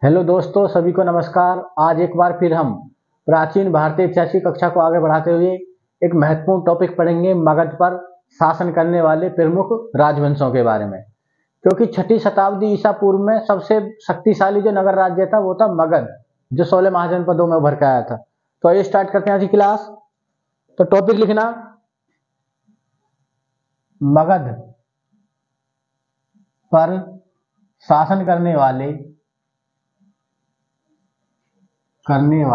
Hello दोस्तों, सभी को नमस्कार। आज एक बार फिर हम प्राचीन भारतीय इतिहास की कक्षा को आगे बढ़ाते हुए एक महत्वपूर्ण टॉपिक पढ़ेंगे, मगध पर शासन करने वाले प्रमुख राजवंशों के बारे में। क्योंकि 6ठी शताब्दी ईसा पूर्व में सबसे शक्तिशाली जो नगर राज्य था वो था मगध, जो 16 महाजनपदों में उभर के आया था। तो आइए स्टार्ट करते हैं आज की क्लास। तो टॉपिक लिखना, मगध पर शासन करने वाले प्रमुख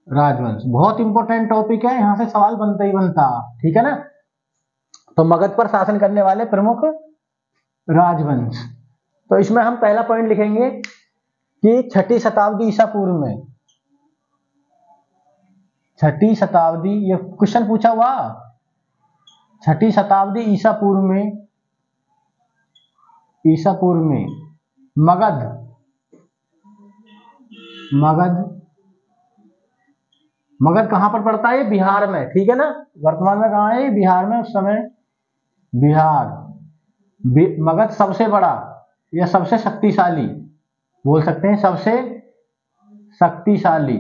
राजवंश बहुत इंपॉर्टेंट टॉपिक है, यहां से सवाल बनता ही बनता, ठीक है ना। तो मगध पर शासन करने वाले प्रमुख राजवंश, तो इसमें हम पहला पॉइंट लिखेंगे कि 6ठी शताब्दी ईसा पूर्व में, 6ठी शताब्दी, ये क्वेश्चन पूछा हुआ, 6ठी शताब्दी ईसा पूर्व में मगध कहां पर पड़ता है? बिहार में, ठीक है ना। वर्तमान में कहां है? बिहार में। उस समय बिहार, मगध सबसे बड़ा या सबसे शक्तिशाली, बोल सकते हैं सबसे शक्तिशाली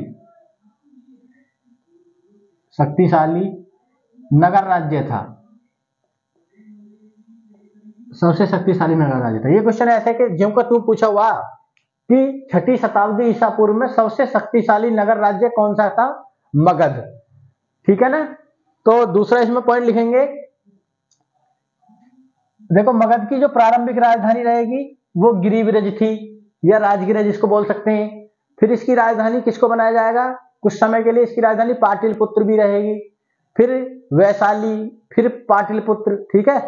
नगर राज्य था, सबसे शक्तिशाली नगर राज्य था। ये क्वेश्चन ऐसे है कि ज्यों का तू पूछा हुआ कि 6ठी शताब्दी ईसा पूर्व में सबसे शक्तिशाली नगर राज्य कौन सा था? मगध, ठीक है ना। तो दूसरा इसमें पॉइंट लिखेंगे, देखो मगध की जो प्रारंभिक राजधानी रहेगी वो गिरिब्रज थी या राजगिरा जिसको बोल सकते हैं। फिर इसकी राजधानी किसको बनाया जाएगा? कुछ समय के लिए इसकी राजधानी पाटलिपुत्र भी रहेगी, फिर वैशाली, फिर पाटलिपुत्र, ठीक है।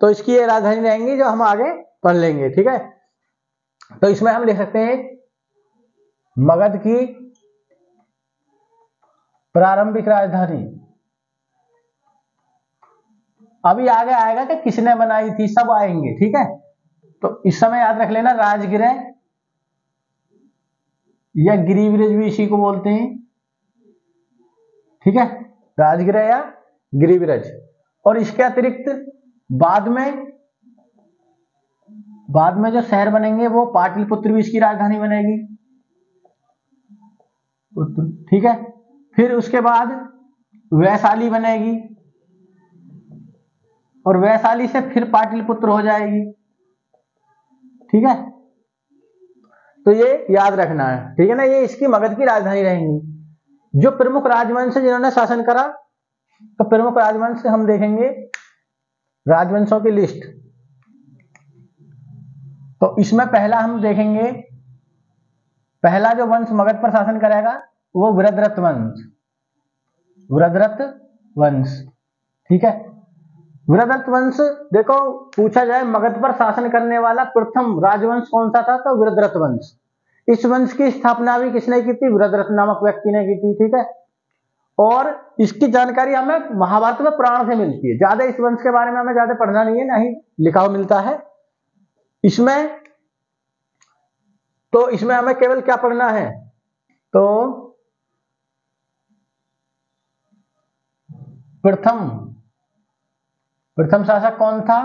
तो इसकी ये राजधानी रहेंगी जो हम आगे पढ़ लेंगे, ठीक है। तो इसमें हम लिख सकते हैं मगध की प्रारंभिक राजधानी, अभी आगे आएगा कि किसने बनाई थी, सब आएंगे, ठीक है। तो इस समय याद रख लेना, राजगिरह या गिरिब्रज भी इसी को बोलते हैं, ठीक है, राजगिरह या गिरिब्रज। और इसके अतिरिक्त बाद में जो शहर बनेंगे वो पाटलिपुत्र भी इसकी राजधानी बनेगी, ठीक है। फिर उसके बाद वैशाली बनेगी और वैशाली से फिर पाटलिपुत्र हो जाएगी, ठीक है। तो ये याद रखना है, ठीक है ना। ये इसकी मगध की राजधानी रहेंगी। जो प्रमुख राजवंश जिन्होंने शासन करा, तो प्रमुख राजवंश हम देखेंगे, राजवंशों की लिस्ट। तो इसमें पहला हम देखेंगे, पहला जो वंश मगध पर शासन करेगा वो वृद्धरथ वंश, ठीक है। वृद्धरथ वंश, देखो पूछा जाए मगध पर शासन करने वाला प्रथम राजवंश कौन सा था, तो वृद्धरथ वंश। इस वंश की स्थापना भी किसने की थी? वृद्धरथ नामक व्यक्ति ने की थी, ठीक है। और इसकी जानकारी हमें महाभारत में पुराण से मिलती है, ज्यादा इस वंश के बारे में हमें ज्यादा पढ़ना नहीं है, ना ही लिखा हुआ मिलता है इसमें। तो इसमें हमें केवल क्या पढ़ना है, तो प्रथम शासक कौन था?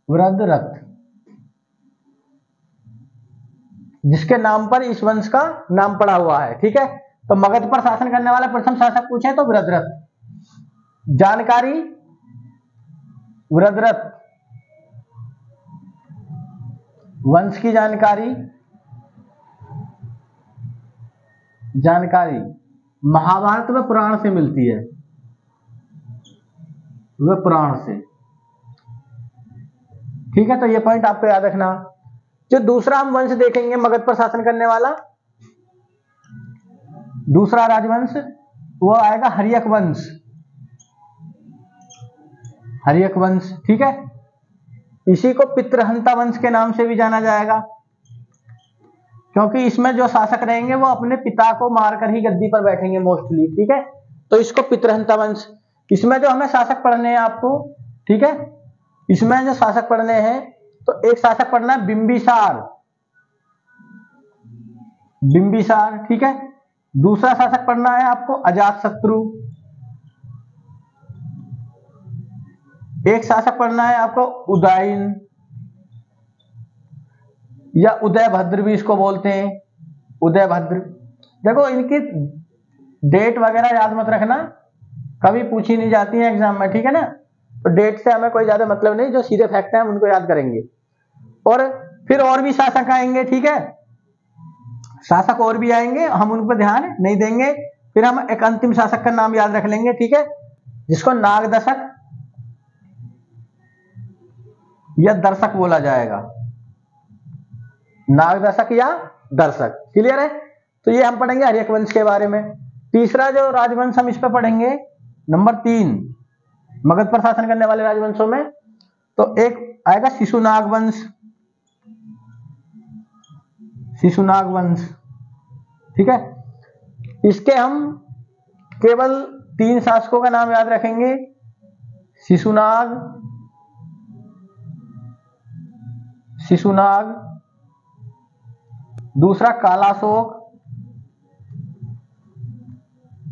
वृद्धरथ, जिसके नाम पर इस वंश का नाम पड़ा हुआ है, ठीक है। तो मगध पर शासन करने वाला प्रथम शासक पूछे तो वृद्धरथ। जानकारी, वृद्धरथ वंश की जानकारी महाभारत में पुराण से मिलती है, वह पुराण से, ठीक है। तो ये पॉइंट आपको याद रखना। जो दूसरा हम वंश देखेंगे मगध पर शासन करने वाला, दूसरा राजवंश, वो आएगा हर्यक वंश, ठीक है। इसी को पितृहंता वंश के नाम से भी जाना जाएगा, क्योंकि इसमें जो शासक रहेंगे वो अपने पिता को मारकर ही गद्दी पर बैठेंगे मोस्टली, ठीक है। तो इसको पितृहंता वंश। इसमें जो हमें शासक पढ़ने हैं आपको, ठीक है, इसमें जो शासक पढ़ने हैं, तो एक शासक पढ़ना है बिंबिसार, ठीक है। दूसरा शासक पढ़ना है आपको अजातशत्रु, एक शासक पढ़ना है आपको उदयन या उदयभद्र भी इसको बोलते हैं, उदयभद्र। देखो इनकी डेट वगैरह याद मत रखना, कभी पूछी नहीं जाती है एग्जाम में, ठीक है ना। तो डेट से हमें कोई ज्यादा मतलब नहीं, जो सीधे फैक्ट है हम उनको याद करेंगे। और फिर और भी शासक आएंगे, ठीक है, शासक और भी आएंगे, हम उन पर ध्यान नहीं देंगे। फिर हम एक अंतिम शासक का नाम याद रख लेंगे, ठीक है, जिसको नागदशक या दर्शक बोला जाएगा, नागदशक या दर्शक। क्लियर है। तो ये हम पढ़ेंगे हर्यक वंश के बारे में। तीसरा जो राजवंश हम इस पे पढ़ेंगे, नंबर 3 मगध पर शासन करने वाले राजवंशों में, तो एक आएगा शिशुनाग वंश, शिशुनाग वंश, ठीक है। इसके हम केवल 3 शासकों का नाम याद रखेंगे, शिशुनाग, शिशुनाग, दूसरा कालाशोक,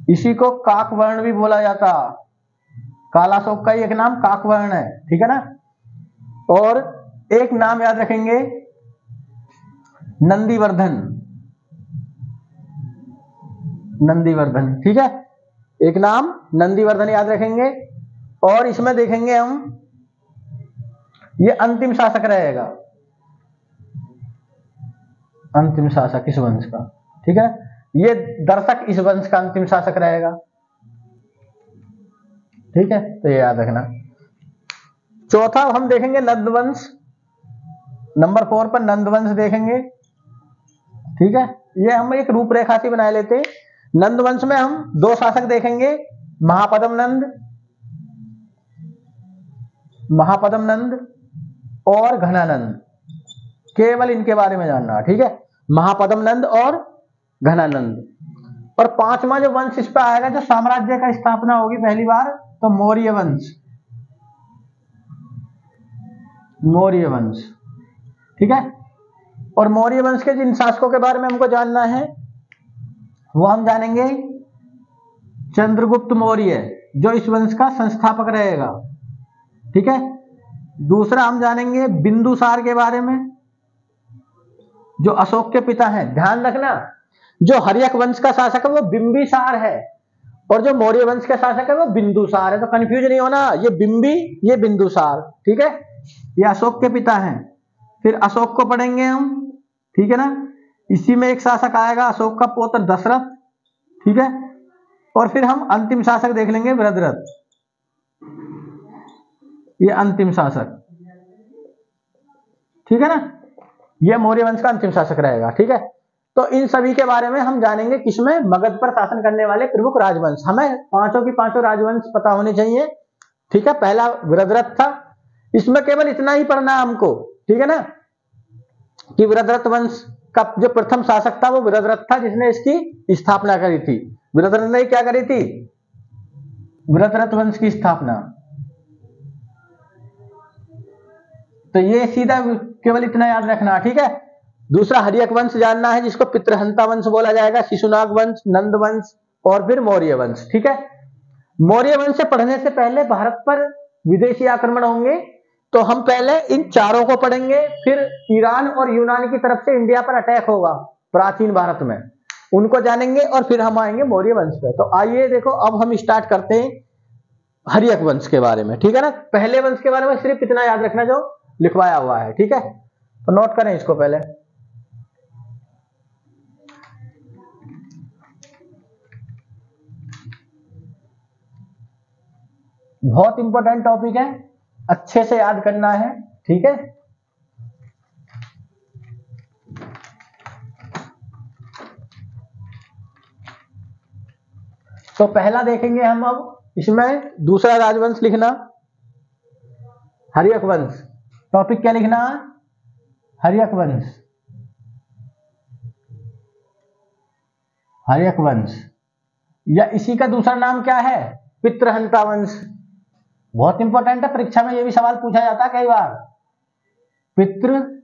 इसी को काकवर्ण भी बोला जाता, कालाशोक का ही एक नाम काकवर्ण है, ठीक है ना। और एक नाम याद रखेंगे नंदीवर्धन, नंदीवर्धन, ठीक है, एक नाम नंदीवर्धन याद रखेंगे। और इसमें देखेंगे हम, ये अंतिम शासक रहेगा, अंतिम शासक इस वंश का, ठीक है, ये दर्शक इस वंश का अंतिम शासक रहेगा, ठीक है, तो ये याद रखना। चौथा हम देखेंगे नंदवंश, नंबर 4 पर नंदवंश देखेंगे, ठीक है। ये हम एक रूपरेखा सी बना लेते हैं। नंदवंश में हम 2 शासक देखेंगे, महापद्म नंद, महापद्म नंद और घनानंद, केवल इनके बारे में जानना, ठीक है, महापद्म नंद और घनानंद। और 5वां जो वंश इस पर आएगा, जो साम्राज्य का स्थापना होगी पहली बार, तो मौर्य वंश, मौर्य वंश, ठीक है। और मौर्य वंश के जिन शासकों के बारे में हमको जानना है, वो हम जानेंगे चंद्रगुप्त मौर्य, जो इस वंश का संस्थापक रहेगा, ठीक है। दूसरा हम जानेंगे बिंदुसार के बारे में, जो अशोक के पिता हैं। ध्यान रखना, जो हर्यक वंश का शासक है वो बिंबिसार है, और जो मौर्य वंश का शासक है वो बिंदुसार है, तो कंफ्यूज नहीं होना, ये बिंबी, ये बिंदुसार, ठीक है, ये अशोक के पिता हैं। फिर अशोक को पढ़ेंगे हम, ठीक है ना। इसी में एक शासक आएगा अशोक का पुत्र दशरथ, ठीक है। और फिर हम अंतिम शासक देख लेंगे वृद्धरथ, ये अंतिम शासक, ठीक है ना, ये मौर्य वंश का अंतिम शासक रहेगा, ठीक है। तो इन सभी के बारे में हम जानेंगे, किसमें, मगध पर शासन करने वाले प्रमुख राजवंश। हमें पांचों की पांचों राजवंश पता होने चाहिए, ठीक है। पहला वृद्धरथ था, इसमें केवल इतना ही पढ़ना हमको, ठीक है ना, कि वृद्धरथ वंश का जो प्रथम शासक था वो वृद्धरथ था, जिसने इसकी स्थापना करी थी। वृद्धरथ ने क्या करी थी, वृद्धरथ वंश की स्थापना। तो ये सीधा केवल इतना याद रखना, ठीक है। दूसरा हर्यक वंश जानना है, जिसको पितृहंता वंश बोला जाएगा, शिशुनाग वंश, नंद वंश और फिर मौर्य वंश, ठीक है। मौर्य वंश से पढ़ने से पहले भारत पर विदेशी आक्रमण होंगे, तो हम पहले इन चारों को पढ़ेंगे, फिर ईरान और यूनान की तरफ से इंडिया पर अटैक होगा प्राचीन भारत में, उनको जानेंगे, और फिर हम आएंगे मौर्य वंश पे। तो आइए देखो, अब हम स्टार्ट करते हैं हर्यक वंश के बारे में, ठीक है ना। पहले वंश के बारे में सिर्फ इतना याद रखना जो लिखवाया हुआ है, ठीक है, तो नोट करें इसको पहले। बहुत इंपॉर्टेंट टॉपिक है, अच्छे से याद करना है, ठीक है। तो पहला देखेंगे हम, अब इसमें दूसरा राजवंश लिखना, हर्यक वंश। टॉपिक क्या लिखना, हर्यक वंश, हर्यक वंश, या इसी का दूसरा नाम क्या है, पितृहंता वंश। बहुत इंपॉर्टेंट है, परीक्षा में यह भी सवाल पूछा जाता है कई बार, पितृहंता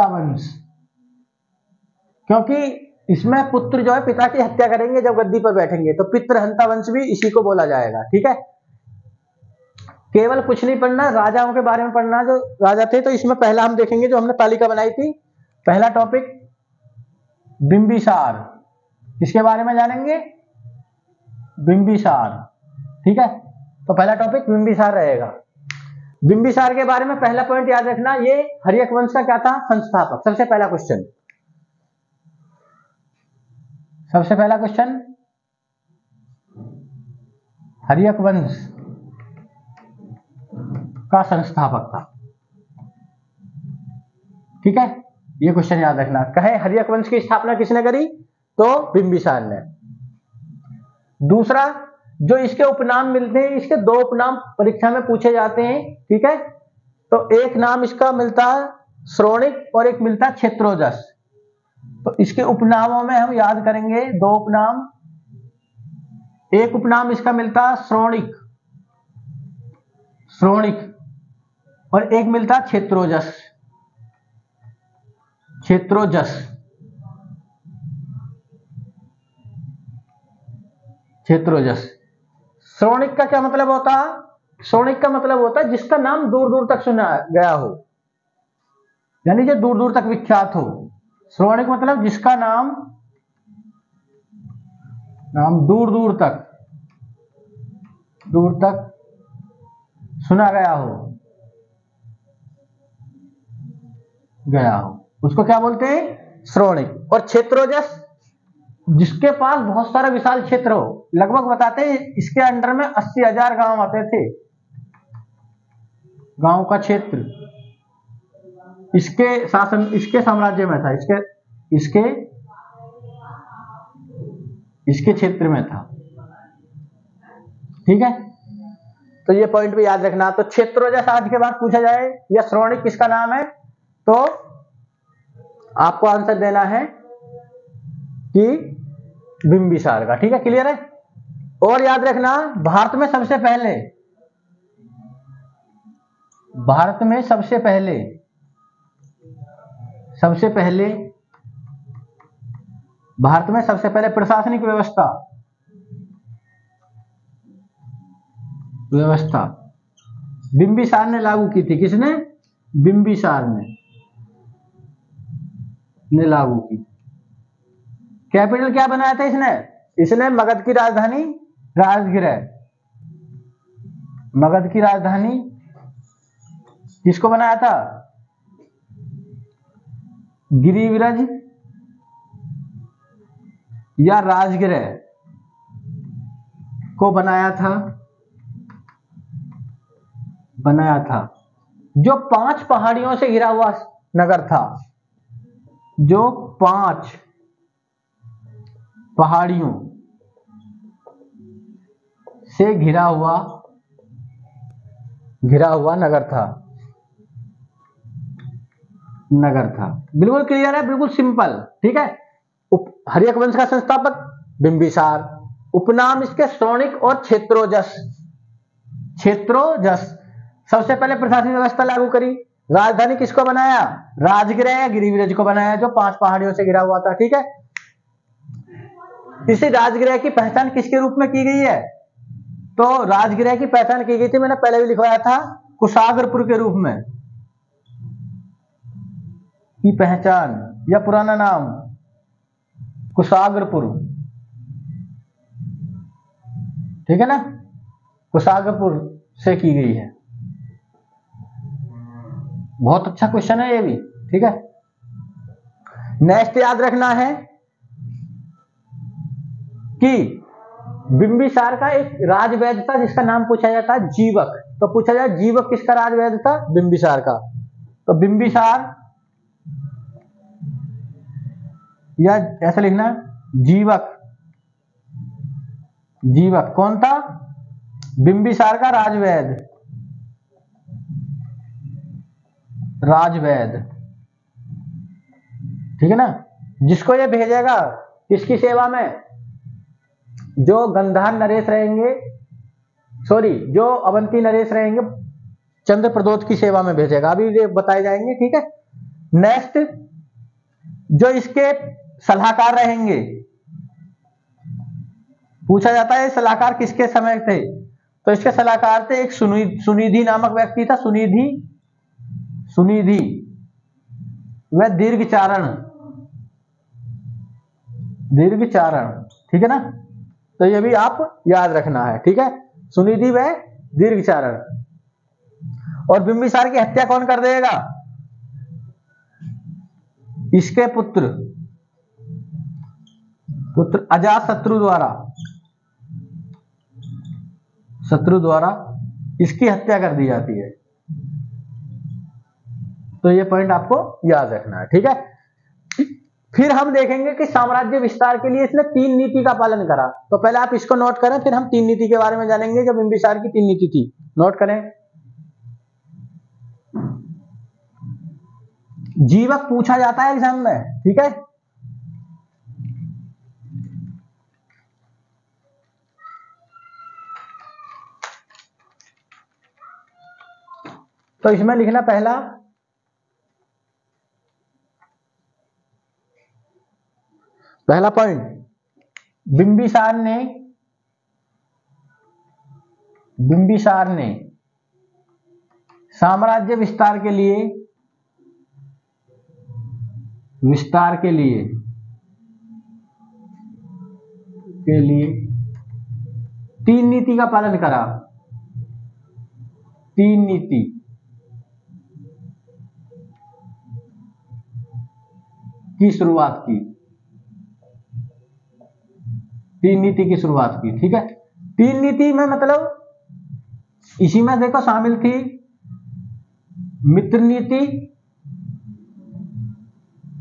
वंश, क्योंकि इसमें पुत्र जो है पिता की हत्या करेंगे जब गद्दी पर बैठेंगे, तो पितृहंता वंश भी इसी को बोला जाएगा, ठीक है। केवल कुछ नहीं पढ़ना, राजाओं के बारे में पढ़ना जो राजा थे। तो इसमें पहला हम देखेंगे, जो हमने तालिका बनाई थी, पहला टॉपिक बिंबिसार। किसके बारे में जानेंगे? बिंबिसार। ठीक है, तो पहला टॉपिक बिंबिसार रहेगा। बिंबिसार के बारे में पहला पॉइंट याद रखना, ये हर्यक वंश का क्या था? संस्थापक। सबसे पहला क्वेश्चन, सबसे पहला क्वेश्चन, हर्यक वंश का संस्थापक था। ठीक है, ये क्वेश्चन याद रखना। कहे हर्यक वंश की स्थापना किसने करी? तो बिंबिसार ने। दूसरा, जो इसके उपनाम मिलते हैं, इसके दो उपनाम परीक्षा में पूछे जाते हैं। ठीक है, तो एक नाम इसका मिलता है श्रोणिक और एक मिलता है क्षेत्रोजस। तो इसके उपनामों में हम याद करेंगे दो उपनाम। एक उपनाम इसका मिलता है श्रोणिक, श्रोणिक, और एक मिलता है क्षेत्रोजस, क्षेत्रोजस, क्षेत्रोजस। श्रोणिक का क्या मतलब होता है? श्रोणिक का मतलब होता है जिसका नाम दूर दूर तक सुना गया हो, यानी जो दूर दूर तक विख्यात हो। श्रोणिक मतलब जिसका नाम दूर दूर तक सुना गया हो, उसको क्या बोलते हैं? श्रोणिक। और क्षेत्रोजस जिसके पास बहुत सारा विशाल क्षेत्र हो। लगभग बताते हैं इसके अंडर में 80,000 गांव आते थे। गांव का क्षेत्र इसके शासन, इसके साम्राज्य में था, इसके क्षेत्र में था। ठीक है, तो ये पॉइंट भी याद रखना। तो क्षेत्रोजस आज के बाद पूछा जाए या श्रोणिक किसका नाम है, तो आपको आंसर देना है कि बिंबिसार का। ठीक है, क्लियर है। और याद रखना, भारत में सबसे पहले प्रशासनिक व्यवस्था बिंबिसार ने लागू की थी। किसने? बिंबिसार ने लागू की। कैपिटल क्या बनाया था इसने मगध की राजधानी राजगृह, मगध की राजधानी किसको बनाया था? गिरिविरज या राजगृह को बनाया था जो 5 पहाड़ियों से घिरा हुआ नगर था, जो 5 पहाड़ियों से घिरा हुआ नगर था। बिल्कुल क्लियर है, बिल्कुल सिंपल। ठीक है, हर्यक वंश का संस्थापक बिंबिसार, उपनाम इसके श्रोणिक और क्षेत्रोजस। सबसे पहले प्रशासनिक व्यवस्था लागू करी। राजधानी किसको बनाया? राजगृह या गिरिविरज को बनाया, जो 5 पहाड़ियों से घिरा हुआ था। ठीक है, इसी राजगृह की पहचान किसके रूप में की गई है? तो राजगृह की पहचान की गई थी, मैंने पहले भी लिखवाया था, कुशाग्रपुर के रूप में की पहचान, या पुराना नाम कुशाग्रपुर। ठीक है ना, कुशाग्रपुर से की गई है। बहुत अच्छा क्वेश्चन है ये भी। ठीक है, नेक्स्ट याद रखना है कि बिंबिसार का एक राजवैद्य था जिसका नाम पूछा जाता है जीवक। तो पूछा जाए जीवक किसका राजवैद्य था? बिंबिसार का। तो बिंबिसार, या ऐसा लिखना जीवक कौन था? बिंबिसार का राजवैद्य। ठीक है ना, जिसको ये भेजेगा किसकी सेवा में? जो गंधार नरेश रहेंगे, जो अवंती नरेश रहेंगे, चंद्रप्रदोत की सेवा में भेजेगा। अभी ये बताए जाएंगे। ठीक है, नेक्स्ट, जो इसके सलाहकार रहेंगे, पूछा जाता है सलाहकार किसके समय थे? तो इसके सलाहकार थे एक सुनिधि नामक व्यक्ति था, सुनिधि वह दीर्घचारण, ठीक है ना। तो ये भी आप याद रखना है, ठीक है। सुनिधि वह दीर्घचारण। और बिंबिसार की हत्या कौन कर देगा? इसके पुत्र अजातशत्रु द्वारा इसकी हत्या कर दी जाती है। तो ये पॉइंट आपको याद रखना है, ठीक है। फिर हम देखेंगे कि साम्राज्य विस्तार के लिए इसने 3 नीति का पालन करा। तो पहले आप इसको नोट करें, फिर हम 3 नीति के बारे में जानेंगे। जो बिंबिसार की 3 नीति थी, नोट करें। जीवक पूछा जाता है एग्जाम में, ठीक है। तो इसमें लिखना पहला पॉइंट, बिंबिसार ने साम्राज्य विस्तार के लिए 3 नीति का पालन करा। 3 नीति की शुरुआत की, 3 नीति की शुरुआत की, ठीक है। 3 नीति में मतलब इसी में देखो शामिल थी मित्र नीति,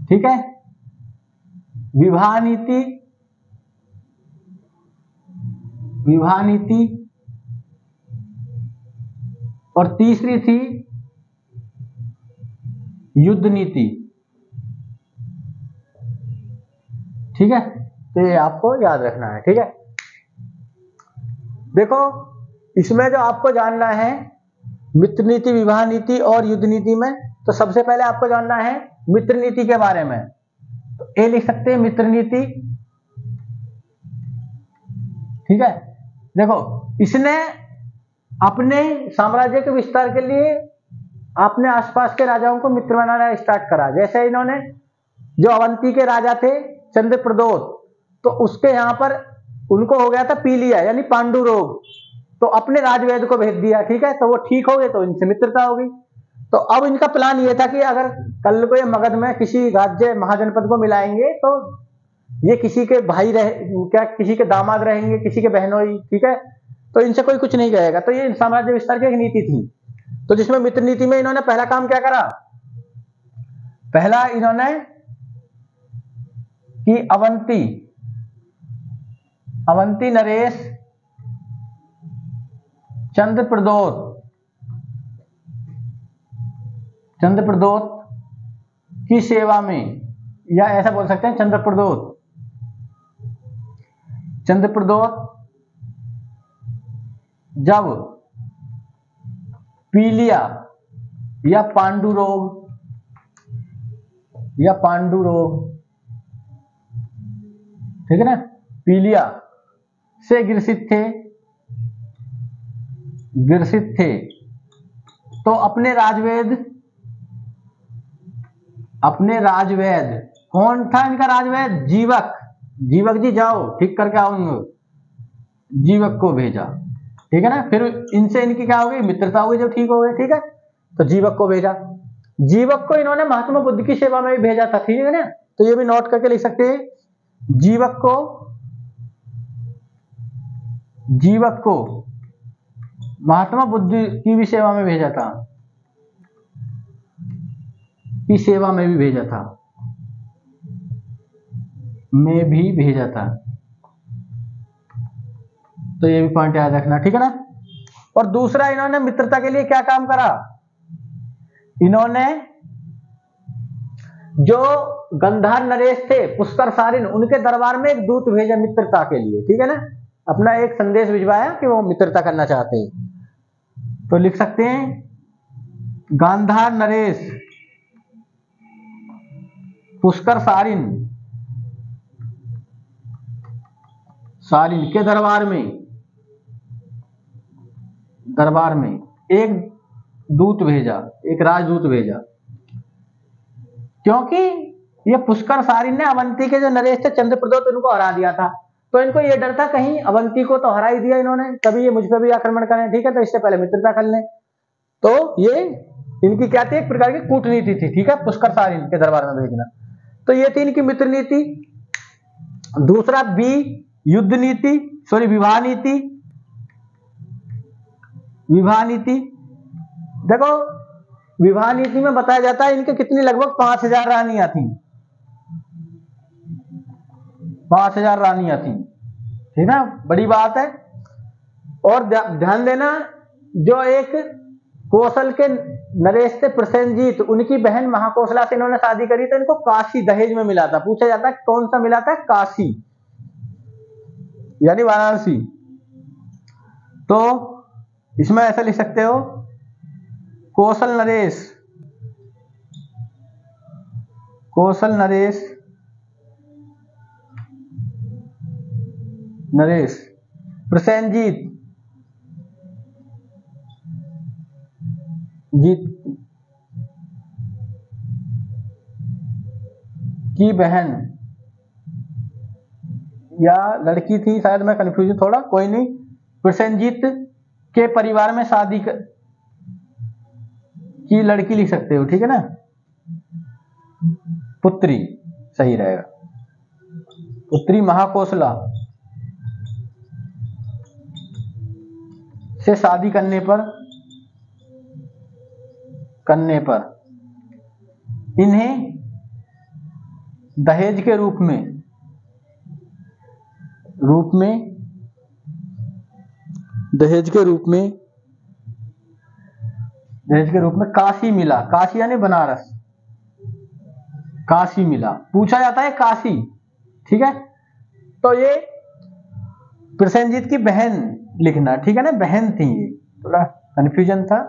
ठीक है, विवाह नीति और तीसरी थी युद्ध नीति, ठीक है। तो ये आपको याद रखना है, ठीक है। देखो इसमें जो आपको जानना है मित्र नीति, विवाह नीति और युद्ध नीति में, तो सबसे पहले आपको जानना है मित्र नीति के बारे में। तो ए लिख सकते हैं मित्र नीति, ठीक है। देखो इसने अपने साम्राज्य के विस्तार के लिए अपने आसपास के राजाओं को मित्र बनाना स्टार्ट करा। जैसे इन्होंने जो अवंती के राजा थे चंद्रप्रदोत, तो उसके यहां पर उनको हो गया था पीलिया यानी पांडु रोग, तो अपने राजवैद्य को भेज दिया, ठीक है। तो वो ठीक हो गए तो इनसे मित्रता हो गई। तो अब इनका प्लान ये था कि अगर कल को ये मगध में किसी राज्य महाजनपद को मिलाएंगे तो ये किसी के भाई किसी के दामाद रहेंगे, किसी के बहनोई, ठीक है। तो इनसे कोई कुछ नहीं कहेगा। तो ये साम्राज्य विस्तार की एक नीति थी। तो जिसमें मित्र नीति में इन्होंने पहला काम क्या करा? पहला इन्होंने कि अवंती नरेश चंद्रप्रदोत की सेवा में, या ऐसा बोल सकते हैं चंद्रप्रदोत जब पीलिया या पांडु रोग, ठीक है ना, पीलिया से ग्रसित थे तो अपने राजवैद्य, कौन था इनका राजवैद्य? जीवक जी जाओ ठीक करके आओ, जीवक को भेजा, ठीक है ना। फिर इनसे इनकी क्या हो गई? मित्रता हो गई जब ठीक हो गए, ठीक है। तो जीवक को भेजा। जीवक को इन्होंने महात्मा बुद्ध की सेवा में भी भेजा था, ठीक है ना। तो ये भी नोट करके लिख सकते हैं, जीवक को महात्मा बुद्ध की भी सेवा में भेजा था, तो ये भी पॉइंट याद रखना, ठीक है ना। और दूसरा इन्होंने मित्रता के लिए क्या काम करा? इन्होंने जो गंधार नरेश थे पुष्कर सारिन, उनके दरबार में एक दूत भेजा मित्रता के लिए, ठीक है ना। अपना एक संदेश भिजवाया कि वो मित्रता करना चाहते हैं। तो लिख सकते हैं गांधार नरेश पुष्कर सारिन के दरबार में दरबार में एक दूत भेजा, एक राजदूत भेजा, क्योंकि ये पुष्कर सारिन ने अवंती के जो नरेश थे चंद्रप्रदोत उनको हरा दिया था, तो इनको ये डर था कहीं अवंती को तो हरा ही दिया इन्होंने, कभी ये मुझ पर भी आक्रमण करें, ठीक है, तो इससे पहले मित्रता कर लें। तो ये इनकी क्या थी, एक प्रकार की कूटनीति थी, ठीक है, पुष्कर सारिन के दरबार में भेजना। तो ये थी इनकी मित्र नीति। दूसरा बी युद्ध नीति, सॉरी विवाह नीति। विवाह नीति देखो, विवाह नीति में बताया जाता है इनके कितनी लगभग 5000 रानियां थी, 5000 रानियां थी, ठीक है, बड़ी बात है। और ध्यान देना, जो एक कौशल के नरेश थे प्रसेनजीत, उनकी बहन महाकौशला से इन्होंने शादी करी, तो इनको काशी दहेज में मिला था। पूछा जाता है कौन सा मिला था, काशी यानी वाराणसी। तो इसमें ऐसा लिख सकते हो, कौशल नरेश, कौशल नरेश, नरेश प्रसेनजीत जीत की बहन या लड़की थी, शायद मैं कंफ्यूज हूं थोड़ा, कोई नहीं, प्रसेनजीत के परिवार में शादी की लड़की लिख सकते हो, ठीक है ना, पुत्री सही रहेगा, पुत्री महाकौशला से शादी करने पर इन्हें दहेज के रूप में काशी मिला। काशी यानी बनारस, काशी मिला। पूछा जाता है काशी, ठीक है, तो ये प्रसेनजीत की बहन लिखना, ठीक है ना, बहन थी, ये थोड़ा कंफ्यूजन था,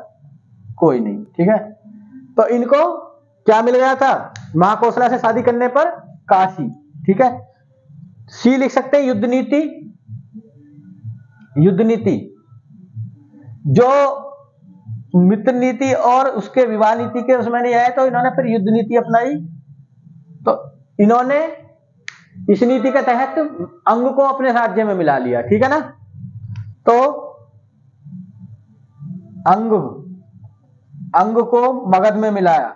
कोई नहीं, ठीक है। तो इनको क्या मिल गया था, महाकौशला से शादी करने पर काशी, ठीक है। सी लिख सकते हैं युद्ध नीति। युद्ध नीति जो मित्र नीति और उसके विवाह नीति के उसमें नहीं आया, तो इन्होंने फिर युद्ध नीति अपनाई। तो इन्होंने इस नीति के तहत अंग को अपने राज्य में मिला लिया, ठीक है ना। तो अंग को मगध में मिलाया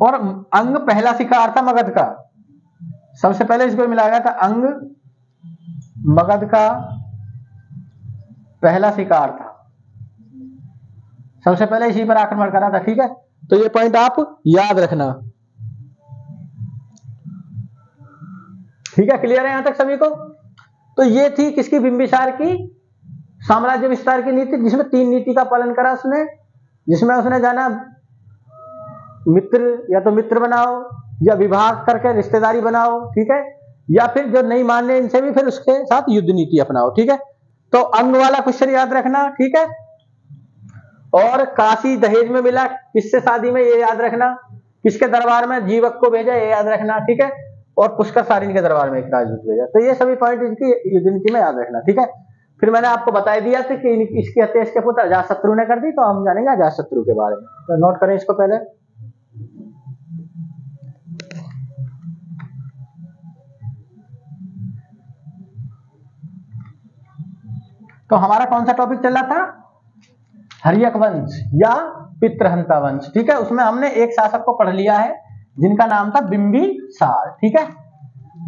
और अंग पहला शिकार था मगध का, सबसे पहले इसको मिलाया गया था। अंग मगध का पहला शिकार था, सबसे पहले इसी पर आक्रमण करा था, ठीक है। तो ये पॉइंट आप याद रखना, ठीक है, क्लियर है यहां तक सभी को। तो ये थी किसकी, बिंबिसार की साम्राज्य विस्तार की नीति, जिसमें 3 नीति का पालन करा उसने, जिसमें उसने जाना मित्र या तो मित्र बनाओ या विवाह करके रिश्तेदारी बनाओ, ठीक है, या फिर जो नहीं मानने इनसे भी फिर उसके साथ युद्ध नीति अपनाओ, ठीक है। तो अंग वाला क्वेश्चन याद रखना, ठीक है। और काशी दहेज में मिला, किससे शादी में, ये याद रखना। किसके दरबार में जीवक को भेजा, ये याद रखना, ठीक है। और पुष्कर सारिन के दरबार में एक राजदूत भेजा। तो ये सभी पॉइंट इनकी युद्ध नीति में याद रखना, ठीक है। फिर मैंने आपको बता दिया था कि इसकी हत्या इसके पुत्र अजातशत्रु ने कर दी, तो हम जानेंगे अजातशत्रु के बारे में। तो नोट करें इसको पहले। तो हमारा कौन सा टॉपिक चल रहा था, हर्यक वंश या पितृहंता वंश, ठीक है। उसमें हमने एक शासक को पढ़ लिया है जिनका नाम था बिंबिसार, ठीक है।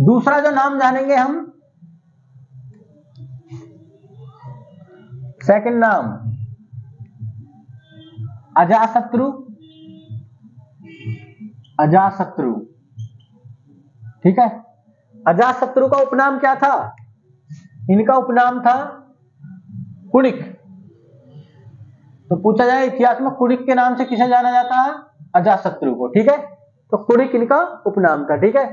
दूसरा जो नाम जानेंगे हम, सेकंड नाम अजातशत्रु, अजातशत्रु, ठीक है। अजातशत्रु का उपनाम क्या था, इनका उपनाम था कुणिक। तो पूछा जाए इतिहास में कुणिक के नाम से किसे जाना जाता है, अजातशत्रु को, ठीक है। तो कुणिक इनका उपनाम था, ठीक है।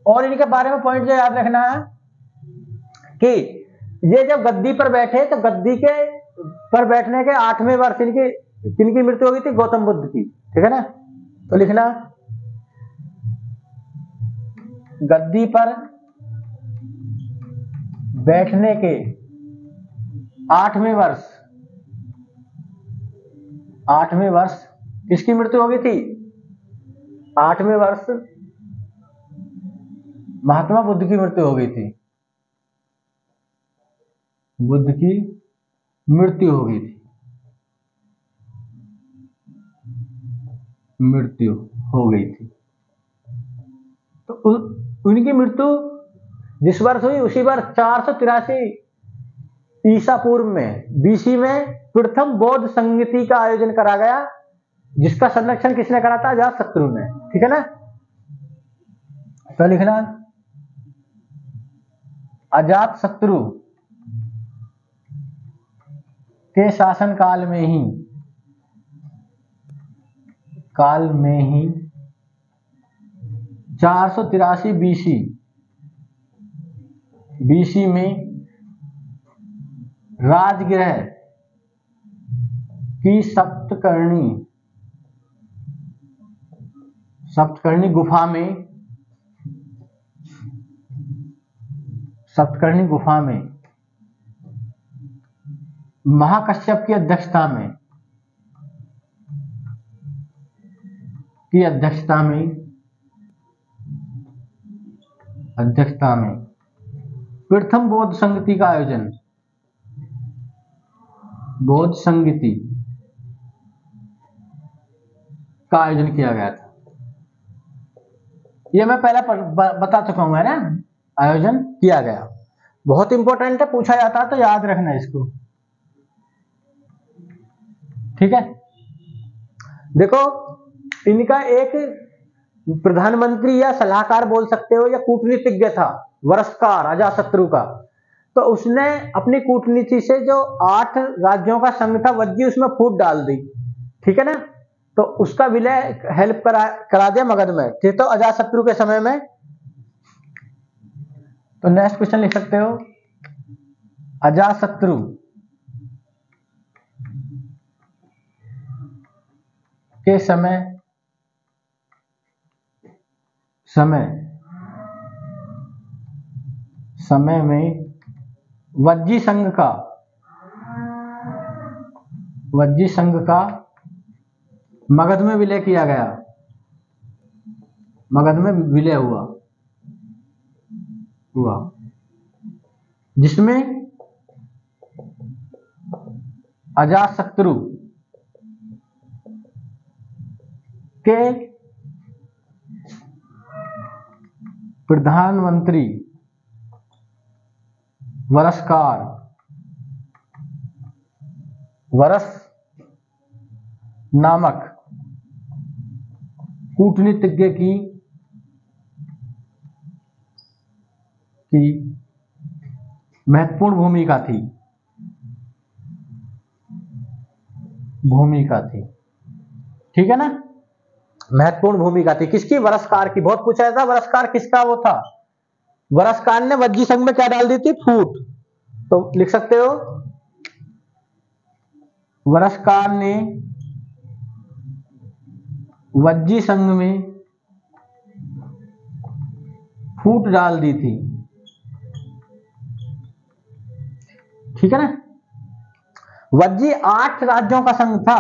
और इनके बारे में पॉइंट जो याद रखना है कि ये जब गद्दी पर बैठे, तो गद्दी के पर बैठने के 8वें वर्ष इनकी मृत्यु हो गई थी, गौतम बुद्ध की, ठीक है ना। तो लिखना, गद्दी पर बैठने के 8वें वर्ष किसकी मृत्यु हो गई थी? 8वें वर्ष महात्मा बुद्ध की मृत्यु हो गई थी। बुद्ध की मृत्यु हो गई थी। मृत्यु हो गई थी। तो उनकी मृत्यु जिस वर्ष हुई उसी वर्ष 483 ईसा पूर्व में बीसी में प्रथम बौद्ध संगति का आयोजन करा गया, जिसका संरक्षण किसने करा था? अजातशत्रु ने। ठीक है ना? तो लिखना अजातशत्रु के शासन काल में ही 483 बीसी में राजगृह की सप्तकर्णी गुफा में महाकश्यप की अध्यक्षता में प्रथम बौद्ध संगति का आयोजन किया गया था। ये मैं पहले बता चुका हूं, है ना? आयोजन किया गया, बहुत इंपॉर्टेंट है, पूछा जाता है तो याद रखना इसको। ठीक है, देखो इनका एक प्रधानमंत्री या सलाहकार बोल सकते हो या कूटनीतिज्ञ था वरस्कार अजातशत्रु का। तो उसने अपनी कूटनीति से जो 8 राज्यों का संघ था वज्जी, उसमें फूट डाल दी। ठीक है ना? तो उसका विलय हेल्प करा दिया मगध में। ठीक, तो अजातशत्रु के समय में। तो नेक्स्ट क्वेश्चन लिख सकते हो, अजातशत्रु के समय में वज्जी संघ का मगध में विलय किया गया। मगध में विलय हुआ जिसमें अजातशत्रु के प्रधानमंत्री वरस नामक कूटनीतिज्ञ की महत्वपूर्ण भूमिका थी। ठीक है ना? महत्वपूर्ण भूमिका थी किसकी? वरस्कार की। बहुत पूछा था वरस्कार किसका वो था। वरस्कार ने वज्जी संघ में क्या डाल दी थी? फूट। तो लिख सकते हो, वरस्कार ने वज्जी संघ में फूट डाल दी थी। ठीक है ना? वज्जी 8 राज्यों का संघ था।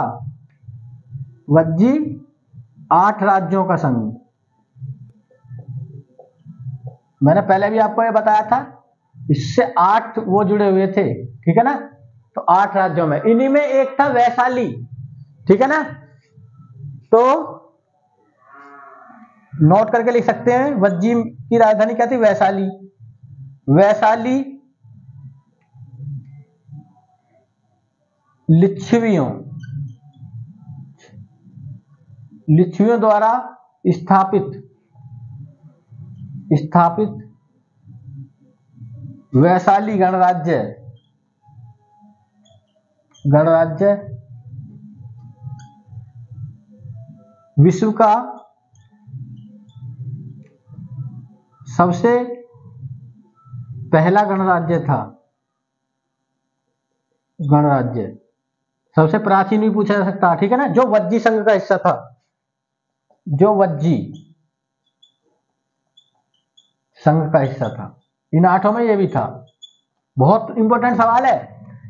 वज्जी 8 राज्यों का संघ। मैंने पहले भी आपको ये बताया था, इससे 8 वो जुड़े हुए थे। ठीक है ना? तो 8 राज्यों में, इन्हीं में एक था वैशाली। ठीक है ना? तो नोट करके लिख सकते हैं, वज्जी की राजधानी क्या थी? वैशाली। वैशाली लिच्छवियों द्वारा स्थापित वैशाली गणराज्य विश्व का सबसे पहला गणराज्य था। सबसे प्राचीन भी पूछा जा सकता है। ठीक है ना? जो वज्जी संघ का हिस्सा था, जो वज्जी संघ का हिस्सा था, इन 8 में ये भी था। बहुत इंपॉर्टेंट सवाल है।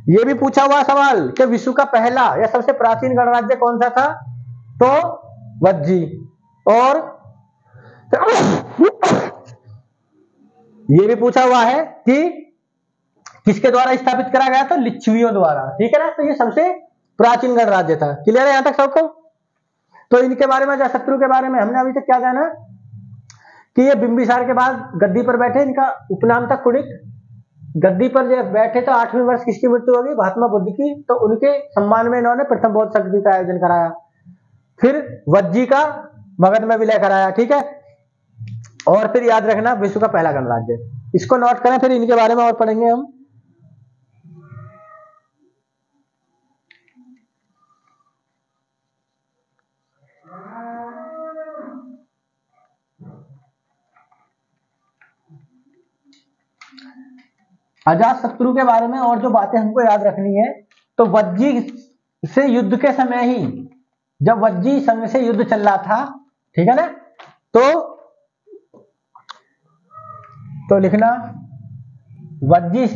ये भी पूछा हुआ सवाल कि विश्व का पहला या सबसे प्राचीन गणराज्य कौन सा था, तो वज्जी। और ये भी पूछा हुआ है कि किसके द्वारा स्थापित करा गया, तो लिच्छवियों द्वारा, ठीक है ना। तो ये सबसे प्राचीन गणराज्य था। क्लियर है यहां तक सबको। तो इनके बारे में, अजातशत्रु के बारे में हमने अभी तक क्या जाना कि ये बिंबिसार के बाद गद्दी पर बैठे, इनका उपनाम था कुणिक। गद्दी पर जब बैठे तो 8वें वर्ष किसकी मृत्यु होगी, महात्मा बुद्ध की। तो उनके सम्मान में इन्होंने प्रथम बौद्ध शक्ति का आयोजन कराया। फिर वज्जी का मगध में विलय कराया, ठीक है। और फिर याद रखना विश्व का पहला गणराज्य, इसको नोट करें, फिर इनके बारे में और पढ़ेंगे हम। अजातशत्रु के बारे में और जो बातें हमको याद रखनी है, तो वज्जी से युद्ध के समय ही, जब वज्जी संघ से युद्ध चल रहा था, ठीक है ना, तो लिखना वज्जी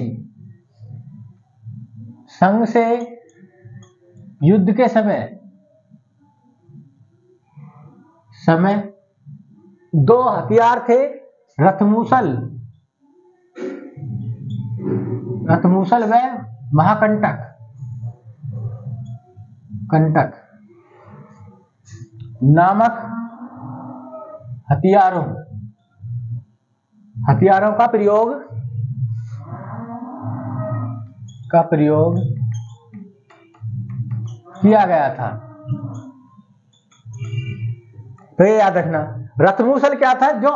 संघ से युद्ध के समय दो हथियार थे, रथमूसल व महाकंटक नामक हथियारों का प्रयोग किया गया था। तो ये याद रखना। रथमूसल क्या था, जो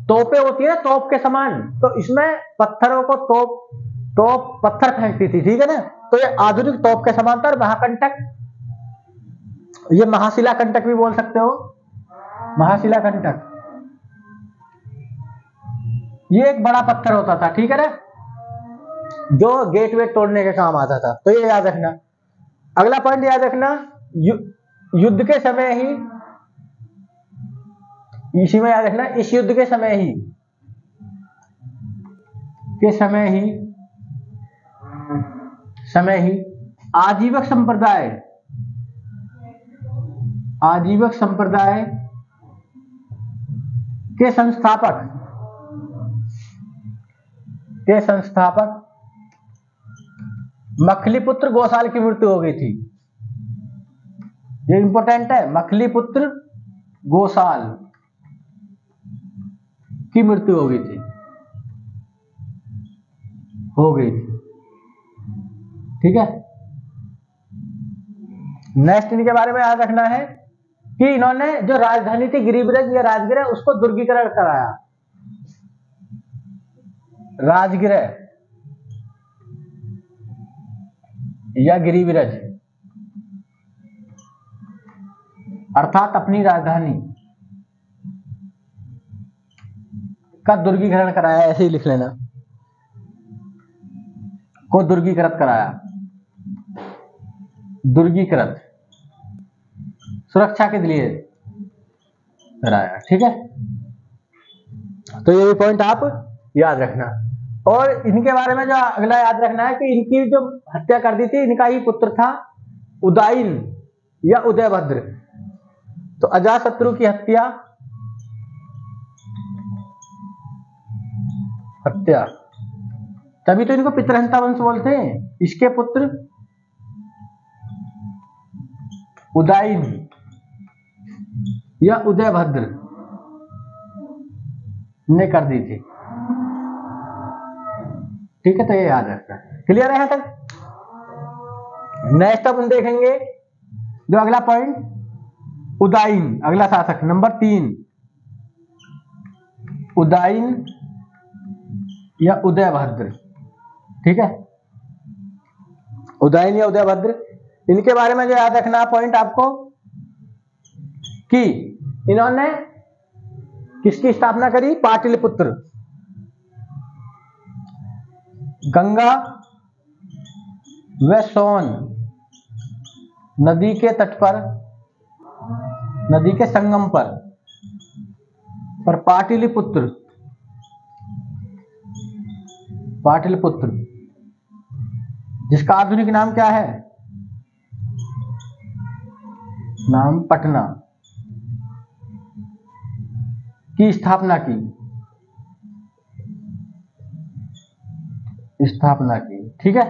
तोपें होती है ना, तोप के समान, तो इसमें पत्थरों को तोप पत्थर फेंकती थी, ठीक है ना। तो ये आधुनिक तोप के समान था। और महाकंटक, ये महाशिला कंटक भी बोल सकते हो, महाशिला कंटक, ये एक बड़ा पत्थर होता था, ठीक है ना, जो गेट वेट तोड़ने के काम आता था। तो ये याद रखना। अगला पॉइंट याद रखना, युद्ध के समय ही, इसी में याद रखना, इस युद्ध के समय ही आजीवक संप्रदाय के संस्थापक मखलीपुत्र गोसाल की मृत्यु हो गई थी। ये इंपॉर्टेंट है, मखलीपुत्र गोसाल की मृत्यु हो गई थी, ठीक है। नेक्स्ट इनके बारे में याद रखना है कि इन्होंने जो राजधानी थी गिरिब्रज या राजगृह, उसको दुर्गीकरण कराया। राजगृह या गिरिब्रज अर्थात अपनी राजधानी का दुर्गीकरण कराया, ऐसे ही लिख लेना, को दुर्गीकृत कराया, दुर्गीकृत सुरक्षा के लिए कराया, ठीक है। तो ये भी पॉइंट आप याद रखना। और इनके बारे में जो अगला याद रखना है कि इनकी जो हत्या कर दी थी, इनका ही पुत्र था उदाइन या उदयभद्र। तो अजातशत्रु की हत्या तभी तो इनको पितृहंता वंश बोलते हैं। इसके पुत्र उदाइन या उदयभद्र ने कर दी थी, ठीक है। तो ये याद रखना। क्लियर है यहां तक। नेक्स्ट अपन देखेंगे जो अगला पॉइंट, उदाइन, अगला शासक नंबर 3, उदाइन या उदयभद्र, ठीक है। उदाइन या उदयभद्र, इनके बारे में जो याद रखना पॉइंट आपको कि इन्होंने किसकी स्थापना करी, पाटलिपुत्र, गंगा व सोन नदी के तट पर, नदी के संगम पर पाटलिपुत्र जिसका आधुनिक नाम क्या है? नाम पटना की स्थापना की, ठीक है।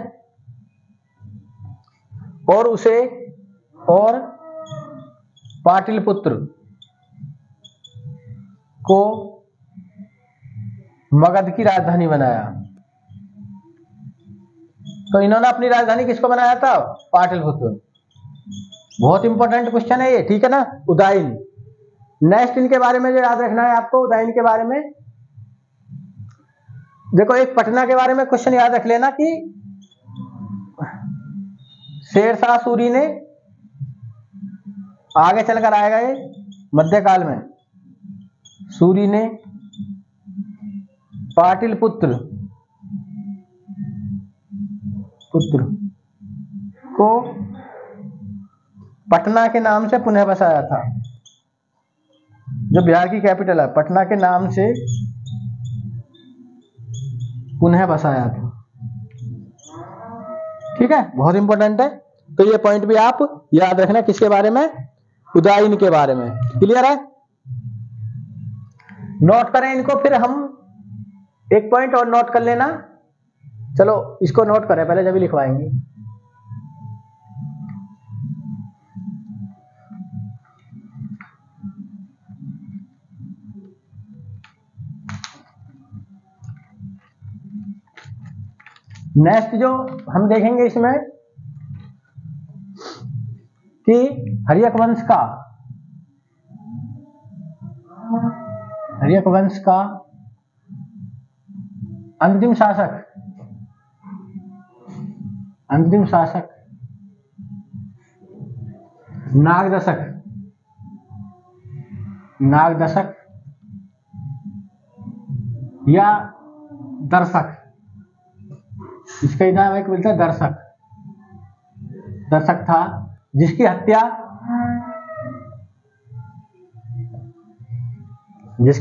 और पाटलिपुत्र को मगध की राजधानी बनाया। तो इन्होंने अपनी राजधानी किसको बनाया था? पाटलिपुत्र। बहुत इंपॉर्टेंट क्वेश्चन है ये, ठीक है ना। उदयन। नेक्स्ट इनके बारे में जो याद रखना है आपको, उदयन के बारे में देखो, एक पटना के बारे में क्वेश्चन याद रख लेना कि शेरशाह सूरी ने, आगे चलकर आएगा ये मध्यकाल में, सूरी ने पाटलिपुत्र को पटना के नाम से पुनः बसाया था। जो बिहार की कैपिटल है, पटना के नाम से पुनः बसाया था, ठीक है। बहुत इंपॉर्टेंट है। तो ये पॉइंट भी आप याद रखना, किसके बारे में? उदयन के बारे में। क्लियर है? नोट करें इनको, फिर हम एक पॉइंट और नोट कर लेना। चलो इसको नोट करें पहले, जब भी लिखवाएंगे। नेक्स्ट जो हम देखेंगे इसमें कि हर्यक वंश का अंतिम शासक नागदशक या दर्शक, इसका नाम एक मिलता है दर्शक था, जिसकी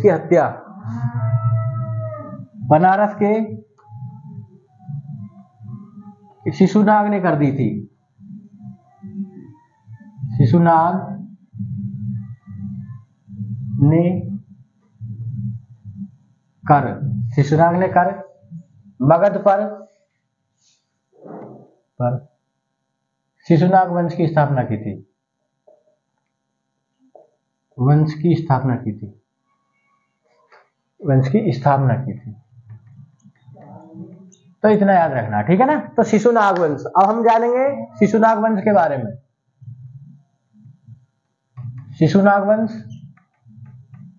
हत्या बनारस के शिशुनाग ने कर दी थी। शिशुनाग ने कर मगध पर शिशुनाग वंश की स्थापना की थी। तो इतना याद रखना, ठीक है ना। तो शिशुनाग वंश, अब हम जानेंगे शिशुनाग वंश के बारे में। शिशुनाग वंश,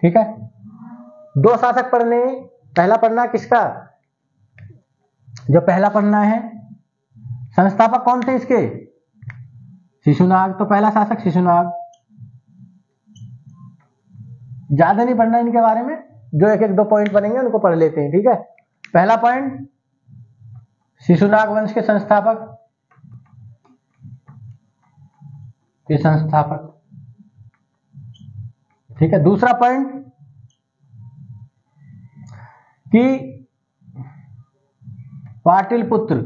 ठीक है। दो शासक पढ़ने, पहला पढ़ना किसका? जो पहला पढ़ना है, संस्थापक कौन थे इसके? शिशुनाग। तो पहला शासक शिशुनाग। ज्यादा नहीं पढ़ना इनके बारे में, जो एक एक दो पॉइंट बनेंगे उनको पढ़ लेते हैं, ठीक है। पहला पॉइंट, शिशुनाग वंश के संस्थापक, ठीक है। दूसरा पॉइंट कि पाटलिपुत्र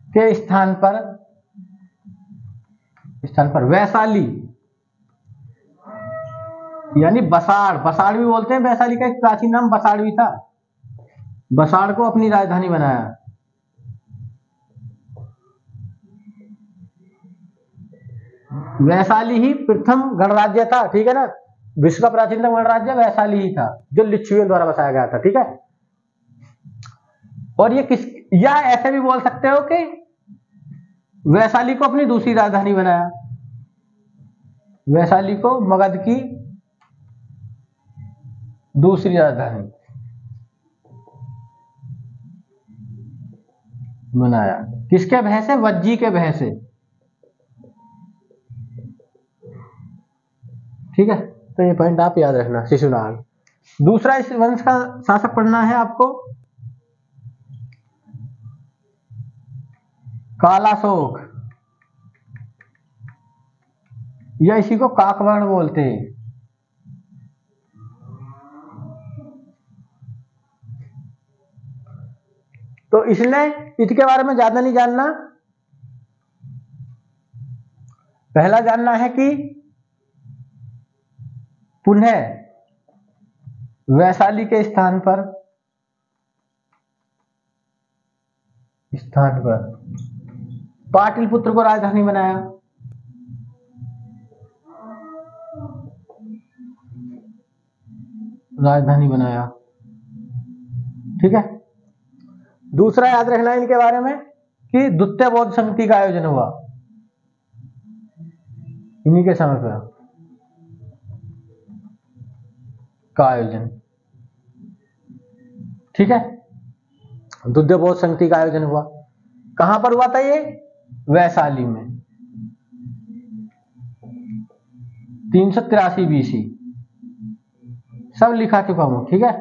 के स्थान पर वैशाली यानी बसाड़ भी बोलते हैं, वैशाली का एक प्राचीन नाम बसाड़ भी था। बसाड़ को अपनी राजधानी बनाया। वैशाली ही प्रथम गणराज्य था, ठीक है ना। विश्व का प्राचीनतम गणराज्य वैशाली ही था, जो लिच्छवियों द्वारा बसाया गया था, ठीक है। और या ऐसे भी बोल सकते हो कि वैशाली को अपनी दूसरी राजधानी बनाया। वैशाली को मगध की दूसरी राजधानी बनाया। किसके भय से? वज्जी के भय से, ठीक है। तो ये पॉइंट आप याद रखना, शिशुनाग। दूसरा इस वंश का शासक पढ़ना है आपको, कालाशोक, या इसी को काकवर्ण बोलते हैं। तो इसने इसके बारे में ज्यादा नहीं जानना, पहला जानना है कि पुनः वैशाली के स्थान पर पाटलिपुत्र को राजधानी बनाया। ठीक है। दूसरा याद रखना है इनके बारे में कि द्वितीय बौद्ध संधि का आयोजन हुआ इन्हीं के समय पर का आयोजन। ठीक है, द्वितीय बौद्ध संधि का आयोजन हुआ। कहां पर हुआ था ये? वैशाली में 383 BC। सब लिखा चुका हूं। ठीक है।